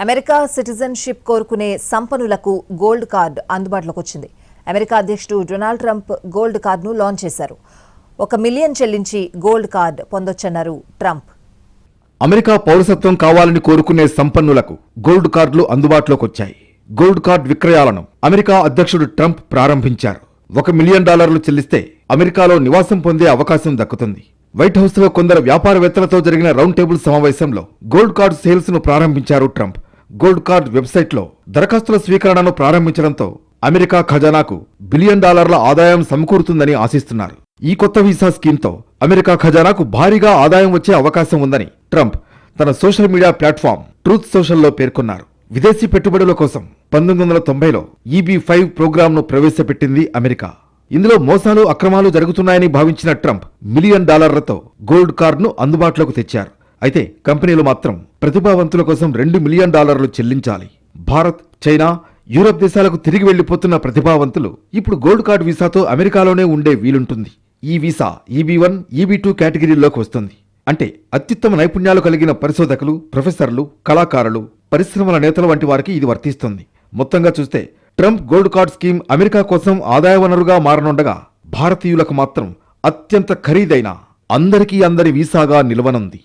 America citizenship కోరుకునే సంపన్నులకు gold card అందుబాటులోకి వచ్చింది. అమెరికా అధ్యక్షుడు డొనాల్డ్ ట్రంప్ గోల్డ్ కార్డును లాంచ్ చేశారు. 1 మిలియన్ చెల్లించి గోల్డ్ కార్డ్ పొందొచ్చన్నారు ట్రంప్. అమెరికా పౌరసత్వం కావాలని కోరుకునే సంపన్నులకు గోల్డ్ కార్డులు అందుబాటులోకి వచ్చాయి. గోల్డ్ కార్డ్ విక్రయాలను అమెరికా అధ్యక్షుడు ట్రంప్ ప్రారంభించారు. $1 మిలియన్ చెల్లిస్తే అమెరికాలో నివాసం పొందే అవకాశం దక్కుతుంది. వైట్ హౌస్ లో కొందరు వ్యాపారవేత్తలతో జరిగిన రౌండ్ టేబుల్ సమావేశంలో గోల్డ్ కార్డ్ సేల్స్ ను ప్రారంభించారు ట్రంప్. గోల్డ్ కార్డ్ వెబ్సైట్ లో దరఖాస్తుల స్వీకరణను ప్రారంభించడంతో అమెరికా ఖజానాకు $1 బిలియన్ ఆదాయం సమకూరుతుందని ఆశిస్తున్నారు. ఈ కొత్త వీసా స్కీమ్తో అమెరికా ఖజానాకు భారీగా ఆదాయం వచ్చే అవకాశం ఉందని ట్రంప్ తన సోషల్ మీడియా ప్లాట్ఫామ్ ట్రూత్ సోషల్లో పేర్కొన్నారు. విదేశీ పెట్టుబడుల కోసం 1990లో EB-5 ప్రోగ్రాంను ప్రవేశపెట్టింది అమెరికా. ఇందులో మోసాలు అక్రమాలు జరుగుతున్నాయని భావించిన ట్రంప్ $1 మిలియన్ గోల్డ్ కార్డును అందుబాటులోకి తెచ్చారు. అయితే కంపెనీలు మాత్రం ప్రతిభావంతుల కోసం $2 మిలియన్ చెల్లించాలి. భారత్, చైనా, యూరప్ దేశాలకు తిరిగి వెళ్లిపోతున్న ప్రతిభావంతులు ఇప్పుడు గోల్డ్ కార్డు వీసాతో అమెరికాలోనే ఉండే వీలుంటుంది. ఈ వీసా EB-1, EB-2 కేటగిరీల్లోకి వస్తుంది. అంటే అత్యుత్తమ నైపుణ్యాలు కలిగిన పరిశోధకులు, ప్రొఫెసర్లు, కళాకారులు, పరిశ్రమల నేతల వంటి వారికి ఇది వర్తిస్తుంది. మొత్తంగా చూస్తే Trump gold card scheme America కోసం ఆదాయ వనరుగా మారనుండగా భారతీయులకు మాత్రం అత్యంత ఖరీదైన అందరికీ అందరి వీసాగా నిలవనుంది.